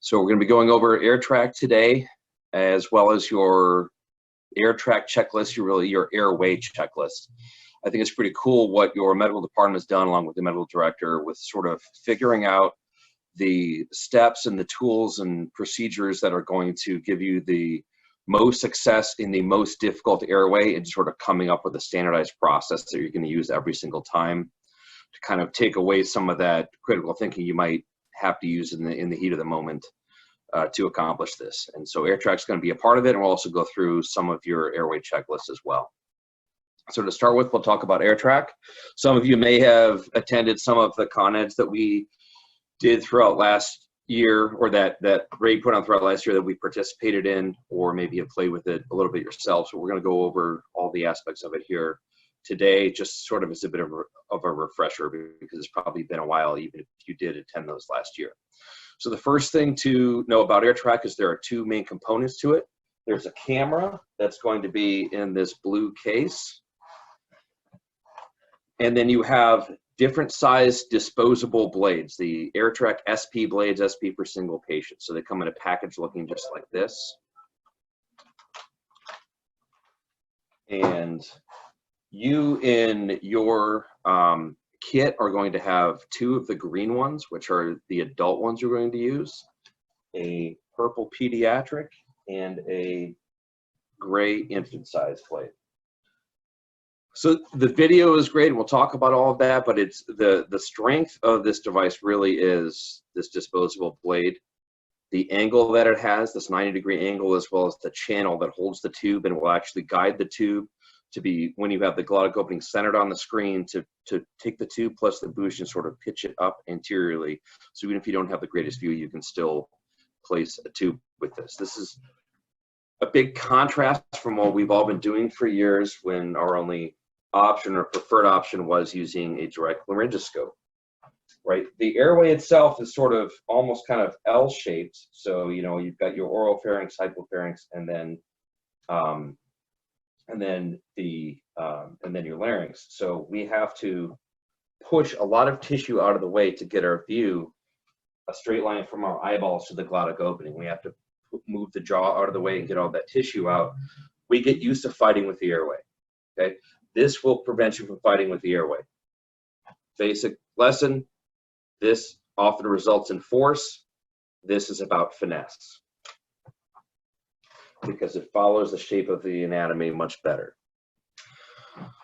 So we're going to be going over Airtraq today, as well as your Airtraq checklist, your airway checklist. I think it's pretty cool what your medical department has done, along with the medical director, with sort of figuring out the steps and the tools and procedures that are going to give you the most success in the most difficult airway, and sort of coming up with a standardized process that you're going to use every single time to kind of take away some of that critical thinking you might have to use in the heat of the moment to accomplish this. And so Airtraq is going to be a part of it, and we'll also go through some of your airway checklists as well. So to start with, we'll talk about Airtraq. Some of you may have attended some of the con-eds that we did throughout last year, or that Ray put on throughout last year that we participated in, or maybe have played with it a little bit yourself. So we're going to go over all the aspects of it here today, just sort of as a bit of a refresher, because it's probably been a while, even if you did attend those last year. So the first thing to know about Airtraq is there are two main components to it. There's a camera that's going to be in this blue case. And then you have different size disposable blades, the Airtraq SP blades, SP for single patient. So they come in a package looking just like this. And you in your kit are going to have two of the green ones, which are the adult ones you're going to use, a purple pediatric and a gray infant size blade. So the video is great, and we'll talk about all of that, but it's the strength of this device really is this disposable blade, the angle that it has, this 90-degree angle, as well as the channel that holds the tube and will actually guide the tube to be, when you have the glottic opening centered on the screen, to take the tube plus the bougie and sort of pitch it up anteriorly. So even if you don't have the greatest view, you can still place a tube with this. This is a big contrast from what we've all been doing for years, when our only option or preferred option was using a direct laryngoscope, right? The airway itself is sort of almost kind of L-shaped. So, you know, you've got your oropharynx, hypopharynx, and then your larynx. So we have to push a lot of tissue out of the way to get our view a straight line from our eyeballs to the glottic opening. We have to move the jaw out of the way and get all that tissue out. We get used to fighting with the airway, okay? This will prevent you from fighting with the airway. Basic lesson, this often results in force. This is about finesse, because it follows the shape of the anatomy much better.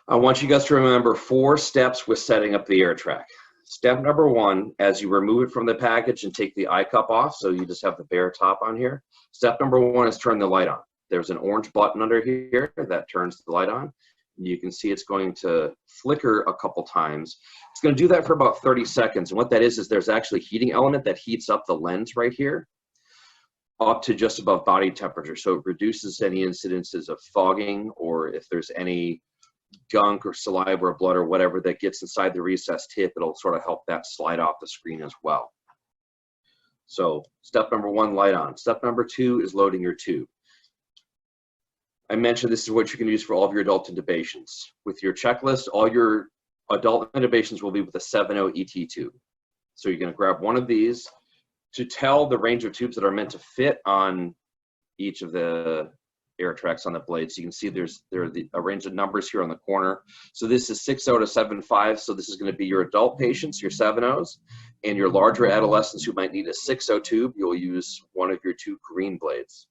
I want you guys to remember 4 steps with setting up the Airtraq. Step number 1, as you remove it from the package and take the eye cup off, so you just have the bare top on here. Step number 1 is turn the light on. There's an orange button under here that turns the light on. You can see it's going to flicker a couple times. It's going to do that for about 30 seconds. And what that is there's actually a heating element that heats up the lens right here up to just above body temperature. So it reduces any incidences of fogging, or if there's any gunk or saliva or blood or whatever that gets inside the recessed tip, it'll sort of help that slide off the screen as well. So step number 1, light on. Step number 2 is loading your tube. I mentioned this is what you can use for all of your adult intubations. With your checklist, all your adult intubations will be with a 7.0 ET tube. So you're going to grab one of these to tell the range of tubes that are meant to fit on each of the Airtraqs on the blade. So you can see there are a range of numbers here on the corner. So this is 6.0 to 7.5. So this is going to be your adult patients, your 7.0s, and your larger adolescents who might need a 6.0 tube. You'll use one of your 2 green blades.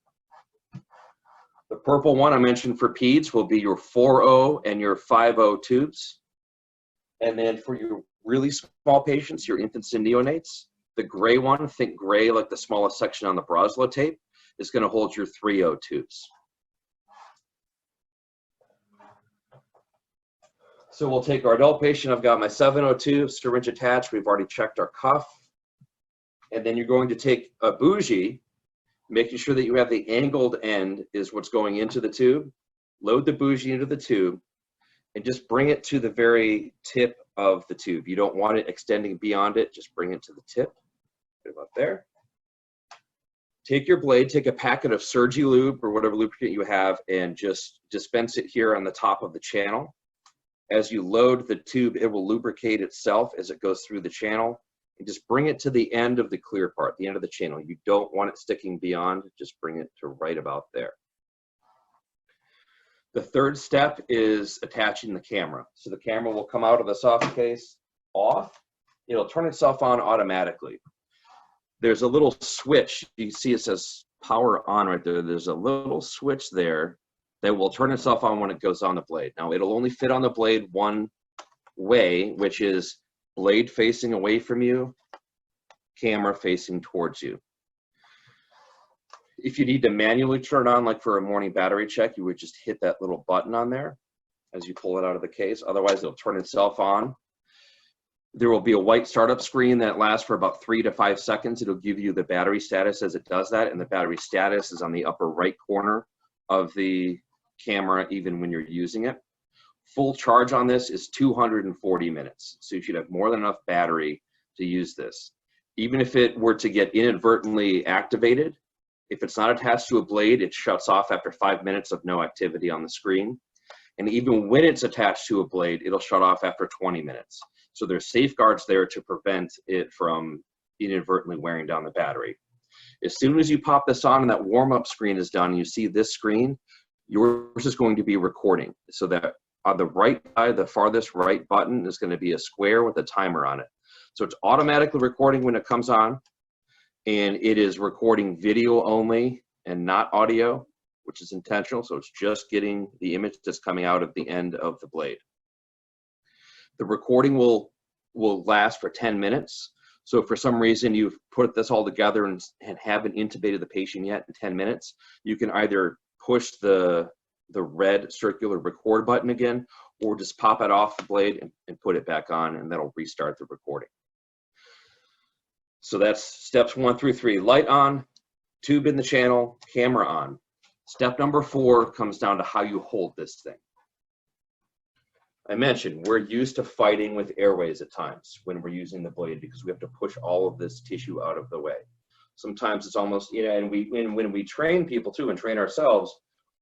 The purple one I mentioned for peds will be your 4.0 and your 5.0 tubes. And then for your really small patients, your infants and neonates, the gray one, think gray like the smallest section on the Broslo tape, is going to hold your 3.0 tubes. So we'll take our adult patient. I've got my 7.0 tube, syringe attached. We've already checked our cuff. And then you're going to take a bougie, making sure that you have the angled end is what's going into the tube. Load the bougie into the tube and just bring it to the very tip of the tube. You don't want it extending beyond it. Just bring it to the tip. Put it up there. Take your blade, take a packet of Surgy lube or whatever lubricant you have, and just dispense it here on the top of the channel. As you load the tube, it will lubricate itself as it goes through the channel. and just bring it to the end of the clear part, the end of the channel. You don't want it sticking beyond, just bring it to right about there. The third step is attaching the camera. So the camera will come out of the soft case off. It'll turn itself on automatically. There's a little switch. You see it says power on right there. There's a little switch there that will turn itself on when it goes on the blade. Now it'll only fit on the blade one way, which is blade facing away from you, camera facing towards you. If you need to manually turn it on, like for a morning battery check, you would just hit that little button on there as you pull it out of the case. Otherwise, it'll turn itself on. There will be a white startup screen that lasts for about 3 to 5 seconds. It'll give you the battery status as it does that, and the battery status is on the upper right corner of the camera, even when you're using it. Full charge on this is 240 minutes, so you should have more than enough battery to use this. Even if it were to get inadvertently activated, if it's not attached to a blade, it shuts off after 5 minutes of no activity on the screen. And even when it's attached to a blade, it'll shut off after 20 minutes. So there's safeguards there to prevent it from inadvertently wearing down the battery. As soon as you pop this on and that warm-up screen is done, you see this screen, yours is going to be recording. So that on the right side, the farthest right button is going to be a square with a timer on it. So it's automatically recording when it comes on, and it is recording video only and not audio, which is intentional. So it's just getting the image that's coming out of the end of the blade. The recording will last for 10 minutes. So if for some reason you've put this all together and haven't intubated the patient yet in 10 minutes, you can either push the red circular record button again, or just pop it off the blade and put it back on, and that'll restart the recording. So that's steps 1 through 3. Light on, tube in the channel, camera on. Step number 4 comes down to how you hold this thing. I mentioned we're used to fighting with airways at times when we're using the blade, because we have to push all of this tissue out of the way. Sometimes it's almost, you know, and when we train people too and train ourselves,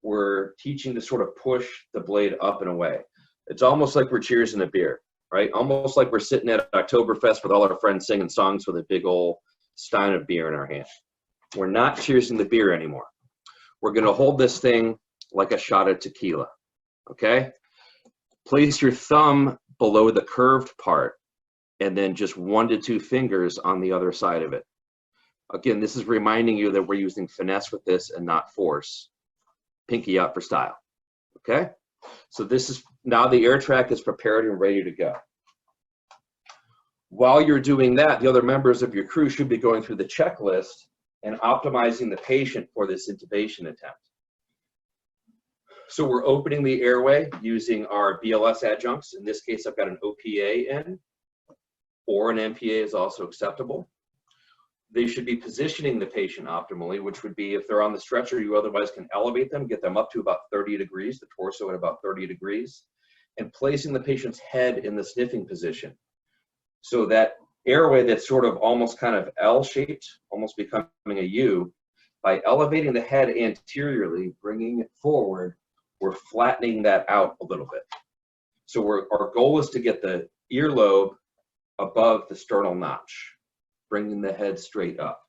we're teaching to sort of push the blade up and away. It's almost like we're cheersing a beer, right? Almost like we're sitting at Oktoberfest with all our friends singing songs with a big old stein of beer in our hand. We're not cheersing the beer anymore. We're going to hold this thing like a shot of tequila, okay? Place your thumb below the curved part and then just 1 to 2 fingers on the other side of it. Again, this is reminding you that we're using finesse with this and not force. Pinky out for style, okay? So this is, now the Airtraq is prepared and ready to go. While you're doing that, the other members of your crew should be going through the checklist and optimizing the patient for this intubation attempt. So we're opening the airway using our BLS adjuncts. In this case, I've got an OPA in, or an MPA is also acceptable. They should be positioning the patient optimally, which would be, if they're on the stretcher, you otherwise can elevate them, get them up to about 30 degrees, the torso at about 30 degrees, and placing the patient's head in the sniffing position. So that airway that's sort of almost kind of L-shaped, almost becoming a U, by elevating the head anteriorly, bringing it forward, we're flattening that out a little bit. So our goal is to get the earlobe above the sternal notch, bringing the head straight up.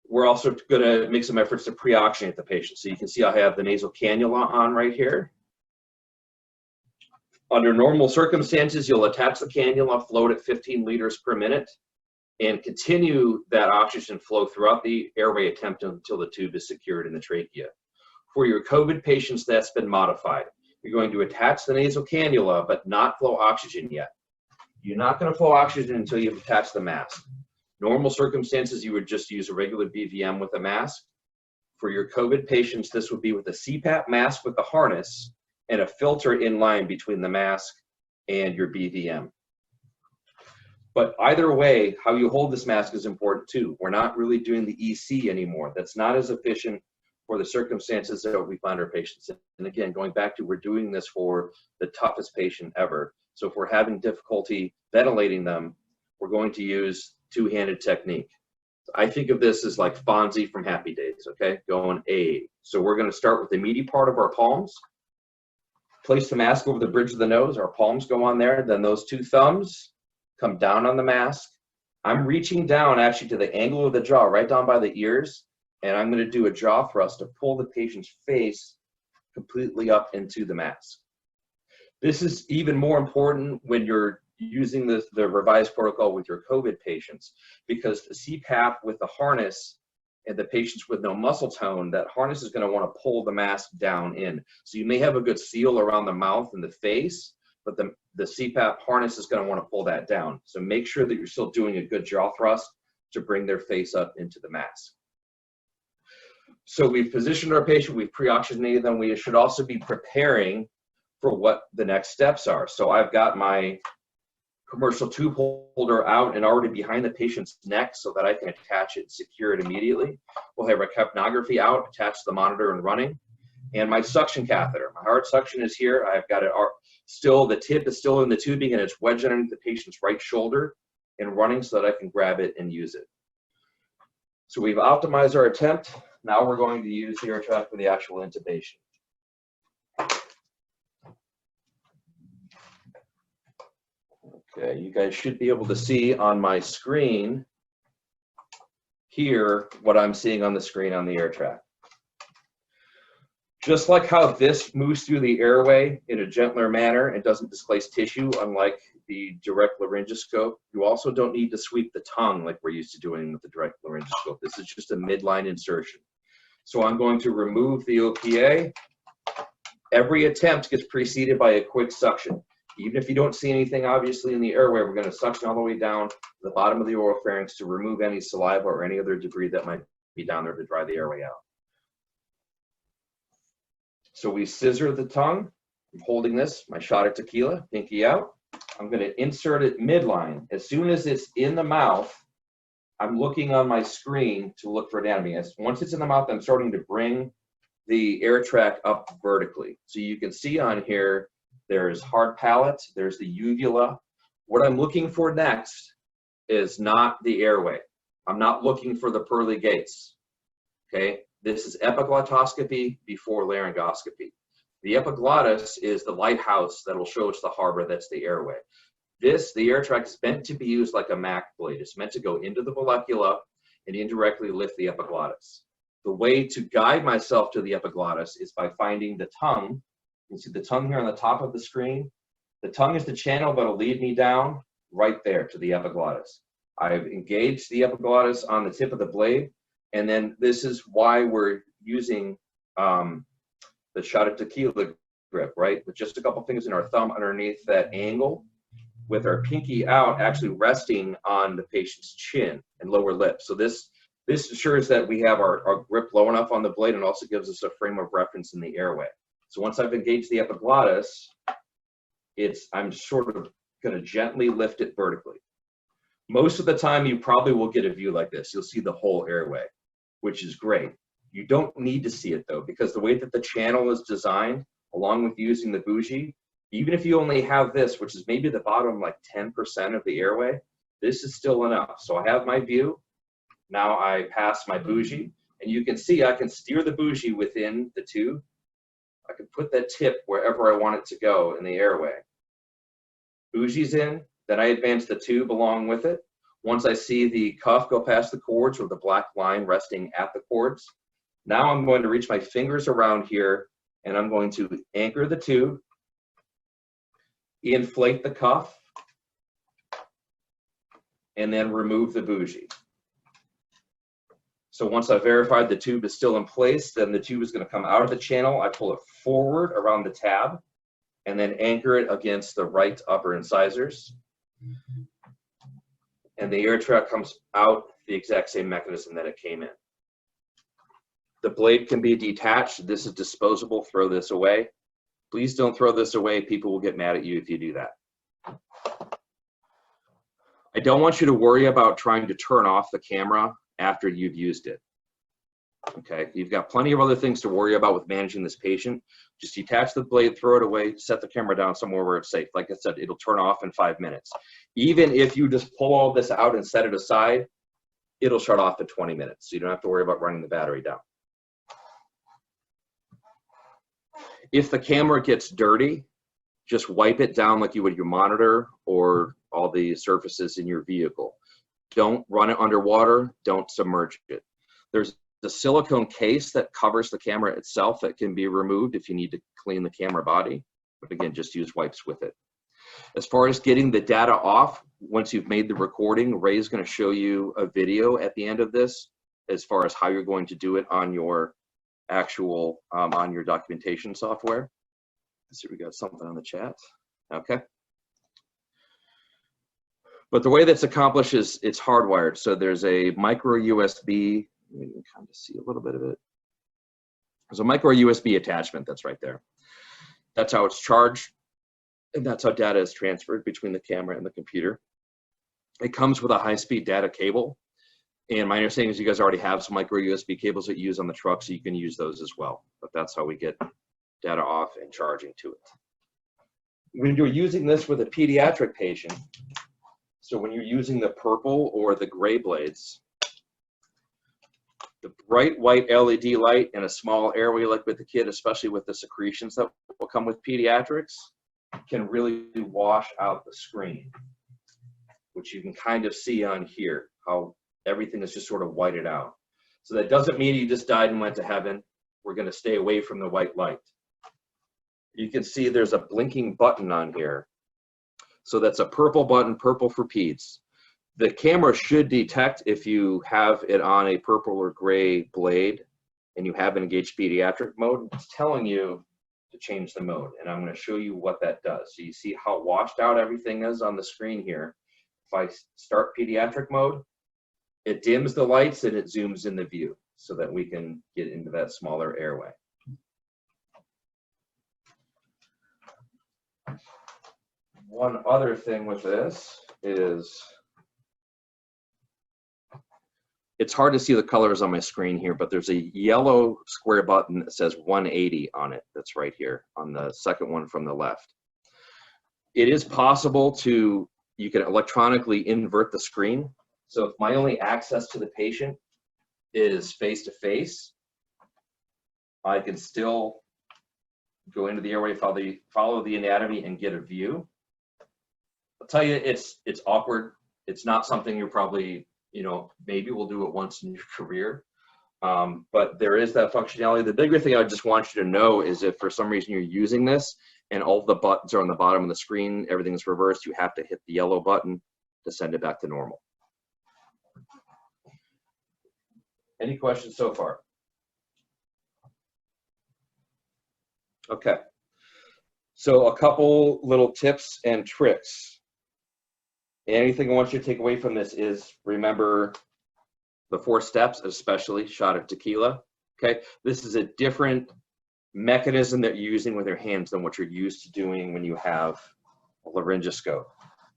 We're also going to make some efforts to pre-oxygenate the patient. So you can see I have the nasal cannula on right here. Under normal circumstances, you'll attach the cannula, float at 15 liters per minute, and continue that oxygen flow throughout the airway attempt until the tube is secured in the trachea. For your COVID patients, that's been modified. You're going to attach the nasal cannula, but not flow oxygen yet. You're not going to flow oxygen until you've attached the mask. Normal circumstances, you would just use a regular BVM with a mask. For your COVID patients, this would be with a CPAP mask with a harness and a filter in line between the mask and your BVM. But either way, how you hold this mask is important too. We're not really doing the EC anymore. That's not as efficient for the circumstances that we find our patients in. And again, going back to, we're doing this for the toughest patient ever. So if we're having difficulty ventilating them, we're going to use two-handed technique. I think of this as like Fonzie from Happy Days, okay? Going A. So we're going to start with the meaty part of our palms, place the mask over the bridge of the nose, our palms go on there, then those 2 thumbs come down on the mask. I'm reaching down actually to the angle of the jaw, right down by the ears, and I'm going to do a jaw thrust to pull the patient's face completely up into the mask. This is even more important when you're using the revised protocol with your COVID patients, because the CPAP with the harness and the patients with no muscle tone, that harness is going to want to pull the mask down in. So you may have a good seal around the mouth and the face, but the CPAP harness is going to want to pull that down. So make sure that you're still doing a good jaw thrust to bring their face up into the mask. So we've positioned our patient, we've pre-oxygenated them. We should also be preparing for what the next steps are. So I've got my commercial tube holder out and already behind the patient's neck so that I can attach it and secure it immediately. We'll have our capnography out, attached to the monitor and running. And my suction catheter, my hard suction is here. I've got it still, the tip is still in the tubing and it's wedged underneath the patient's right shoulder and running so that I can grab it and use it. So we've optimized our attempt. Now we're going to use the Airtraq for the actual intubation. Okay, you guys should be able to see on my screen here what I'm seeing on the screen on the Airtraq. Just like how this moves through the airway in a gentler manner and doesn't displace tissue, unlike the direct laryngoscope, you also don't need to sweep the tongue like we're used to doing with the direct laryngoscope. This is just a midline insertion. So I'm going to remove the OPA. Every attempt gets preceded by a quick suction. Even if you don't see anything obviously in the airway, we're going to suction all the way down to the bottom of the oropharynx to remove any saliva or any other debris that might be down there to dry the airway out. So we scissor the tongue. I'm holding this, my shot of tequila, pinky out. I'm going to insert it midline. As soon as it's in the mouth, I'm looking on my screen to look for anatomy. Once it's in the mouth, I'm starting to bring the Airtraq up vertically. So you can see on here, there's hard palate, there's the uvula. What I'm looking for next is not the airway. I'm not looking for the pearly gates, okay? This is epiglottoscopy before laryngoscopy. The epiglottis is the lighthouse that will show us the harbor, that's the airway. The Airtraq is meant to be used like a Mac blade. It's meant to go into the vallecula and indirectly lift the epiglottis. The way to guide myself to the epiglottis is by finding the tongue. You can see the tongue here on the top of the screen. The tongue is the channel that'll lead me down right there to the epiglottis. I've engaged the epiglottis on the tip of the blade, and then this is why we're using the shot of tequila grip, right? With just a couple fingers in our thumb underneath that angle, with our pinky out actually resting on the patient's chin and lower lip. So this ensures that we have our grip low enough on the blade and also gives us a frame of reference in the airway. So once I've engaged the epiglottis, I'm sort of going to gently lift it vertically. Most of the time, you probably will get a view like this. You'll see the whole airway, which is great. You don't need to see it though, because the way that the channel is designed, along with using the bougie, even if you only have this, which is maybe the bottom like 10% of the airway, this is still enough. So I have my view. Now I pass my bougie, and you can see I can steer the bougie within the tube. I can put that tip wherever I want it to go in the airway. Bougie's in, then I advance the tube along with it. Once I see the cuff go past the cords with the black line resting at the cords, now I'm going to reach my fingers around here and I'm going to anchor the tube, inflate the cuff, and then remove the bougie. So once I've verified the tube is still in place, then the tube is going to come out of the channel. I pull it forward around the tab and then anchor it against the right upper incisors. And the Airtraq comes out the exact same mechanism that it came in. The blade can be detached. This is disposable. Throw this away. Please don't throw this away. People will get mad at you if you do that. I don't want you to worry about trying to turn off the camera after you've used it. Okay, you've got plenty of other things to worry about with managing this patient. Just detach the blade, throw it away, set the camera down somewhere where it's safe. Like I said, it'll turn off in 5 minutes. Even if you just pull all this out and set it aside, it'll shut off in 20 minutes. So you don't have to worry about running the battery down. If the camera gets dirty, just wipe it down like you would your monitor or all the surfaces in your vehicle. Don't run it underwater, don't submerge it. There's the silicone case that covers the camera itself that can be removed if you need to clean the camera body. But again, just use wipes with it. As far as getting the data off, once you've made the recording, Ray's going to show you a video at the end of this as far as how you're going to do it on your actual, on your documentation software. Let's see, we got something on the chat. Okay. But the way that's accomplished is it's hardwired. So there's a micro USB, you can kind of see a little bit of it. There's a micro USB attachment that's right there. That's how it's charged, and that's how data is transferred between the camera and the computer. It comes with a high-speed data cable, and my understanding is you guys already have some micro USB cables that you use on the truck, so you can use those as well. But that's how we get data off and charging to it. When you're using this with a pediatric patient, so when you're using the purple or the gray blades, the bright white LED light in a small airway like with the kid, especially with the secretions that will come with pediatrics, can really wash out the screen, which you can kind of see on here, how everything is just sort of whited out. So that doesn't mean you just died and went to heaven. We're going to stay away from the white light. You can see there's a blinking button on here. So that's a purple button, purple for peds. The camera should detect if you have it on a purple or gray blade and you have engaged pediatric mode. It's telling you to change the mode, and I'm going to show you what that does. So you see how washed out everything is on the screen here. If I start pediatric mode, it dims the lights and it zooms in the view so that we can get into that smaller airway. One other thing with this is it's hard to see the colors on my screen here, but there's a yellow square button that says 180 on it. That's right here on the second one from the left. It is possible to, you can electronically invert the screen. So if my only access to the patient is face-to-face, I can still go into the airway, follow the anatomy and get a view. I'll tell you, it's awkward. It's not something you're probably, you know, maybe we'll do it once in your career, but there is that functionality. The bigger thing I just want you to know is if for some reason you're using this and all the buttons are on the bottom of the screen, everything is reversed, you have to hit the yellow button to send it back to normal. Any questions so far? Okay, so a couple little tips and tricks. Anything I want you to take away from this is remember the 4 steps, especially shot of tequila. Okay, this is a different mechanism that you're using with your hands than what you're used to doing when you have a laryngoscope.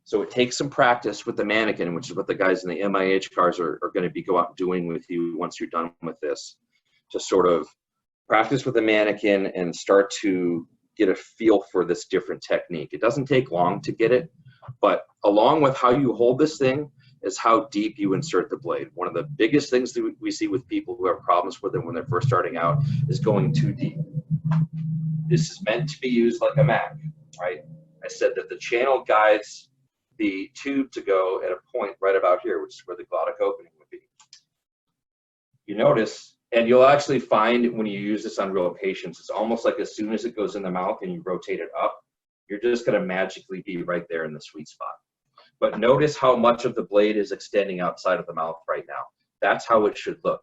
So it takes some practice with the mannequin, which is what the guys in the MIH cars are going to be go out doing with you once you're done with this. Just sort of practice with the mannequin and start to get a feel for this different technique. It doesn't take long to get it, but along with how you hold this thing is how deep you insert the blade. One of the biggest things that we see with people who have problems with it when they're first starting out is going too deep. This is meant to be used like a Mac, right? I said that the channel guides the tube to go at a point right about here, which is where the glottic opening would be. You notice, and you'll actually find when you use this on real patients, it's almost like as soon as it goes in the mouth and you rotate it up, you're just going to magically be right there in the sweet spot. But notice how much of the blade is extending outside of the mouth right now. That's how it should look.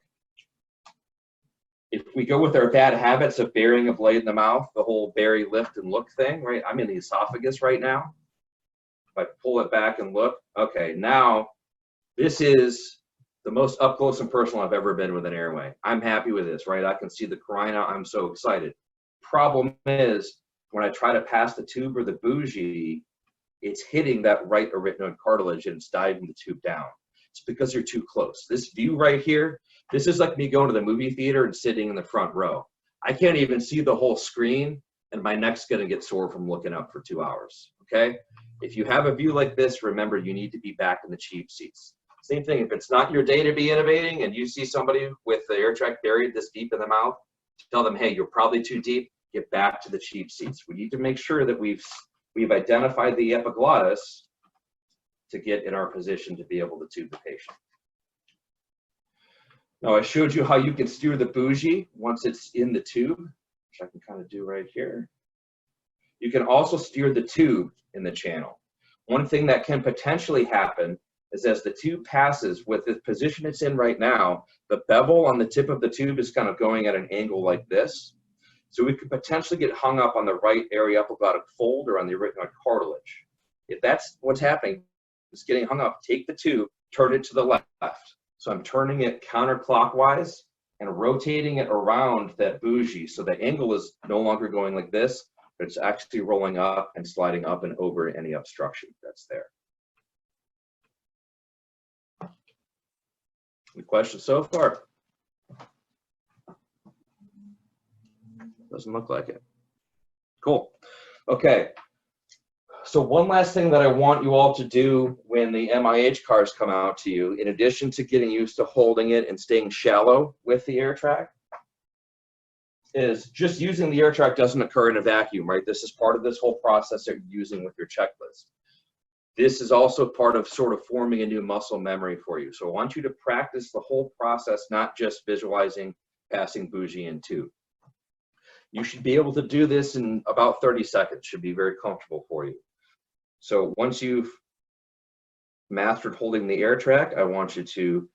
If we go with our bad habits of burying a blade in the mouth, the whole bury, lift, and look thing, right? I'm in the esophagus right now. If I pull it back and look, okay, now this is the most up close and personal I've ever been with an airway. I'm happy with this, right? I can see the carina. I'm so excited. Problem is, when I try to pass the tube or the bougie, it's hitting that right arytenoid cartilage and it's diving the tube down. It's because you're too close. This view right here, this is like me going to the movie theater and sitting in the front row. I can't even see the whole screen and my neck's gonna get sore from looking up for 2 hours, okay? If you have a view like this, remember you need to be back in the cheap seats. Same thing, if it's not your day to be innovating and you see somebody with the Airtraq buried this deep in the mouth, tell them, hey, you're probably too deep, get back to the cheap seats. We need to make sure that we've identified the epiglottis to get in our position to be able to tube the patient. Now I showed you how you can steer the bougie once it's in the tube, which I can kind of do right here. You can also steer the tube in the channel. One thing that can potentially happen is as the tube passes with the position it's in right now, the bevel on the tip of the tube is kind of going at an angle like this. So we could potentially get hung up on the right area up about a fold or on the arytenoid cartilage. If that's what's happening, it's getting hung up, take the tube, turn it to the left. So I'm turning it counterclockwise and rotating it around that bougie. So the angle is no longer going like this, but it's actually rolling up and sliding up and over any obstruction that's there. Any questions so far? Doesn't look like it. Cool. Okay. So one last thing that I want you all to do when the MIH cars come out to you, in addition to getting used to holding it and staying shallow with the Airtraq, is just using the Airtraq doesn't occur in a vacuum, right? This is part of this whole process that you're using with your checklist. This is also part of sort of forming a new muscle memory for you. So I want you to practice the whole process, not just visualizing passing bougie and tube. You should be able to do this in about 30 seconds, should be very comfortable for you. So once you've mastered holding the Airtraq, I want you to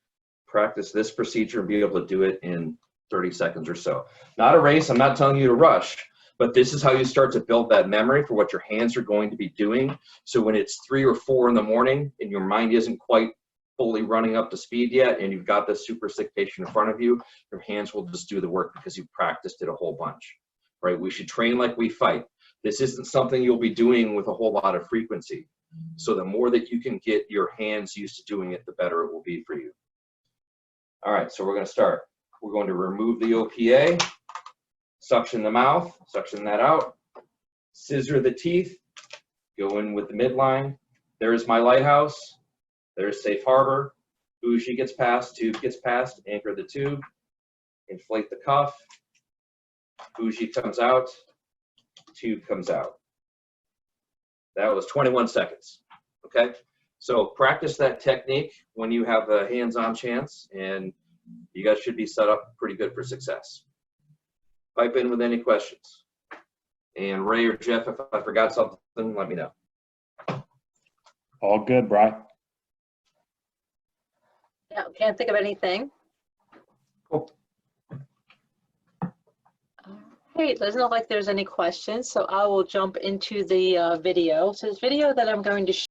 practice this procedure and be able to do it in 30 seconds or so. Not a race, I'm not telling you to rush, but this is how you start to build that memory for what your hands are going to be doing. So when it's 3 or 4 in the morning and your mind isn't quite fully running up to speed yet and you've got this super sick patient in front of you, your hands will just do the work because you've practiced it a whole bunch, right? We should train like we fight. This isn't something you'll be doing with a whole lot of frequency. So the more that you can get your hands used to doing it, the better it will be for you. All right, so we're going to start. We're going to remove the OPA, suction the mouth, suction that out, scissor the teeth, go in with the midline. There's my lighthouse. There's safe harbor. Bougie gets passed, tube gets passed, anchor the tube, inflate the cuff. Bougie comes out, tube comes out. That was 21 seconds, okay? So practice that technique when you have a hands-on chance, and you guys should be set up pretty good for success. Pipe in with any questions. And Ray or Jeff, if I forgot something, let me know. All good, Bri. Yeah, can't think of anything. Cool. Hey, it doesn't look like there's any questions, so I will jump into the video. So this video that I'm going to